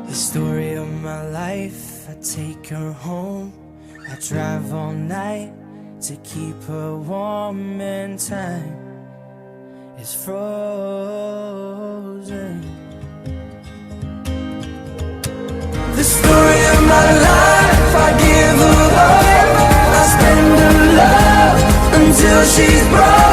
The story of my life, I take her home. I drive all night to keep her warm, and time is frozen. The story of my life, I give her all. I spend her love until she's broken.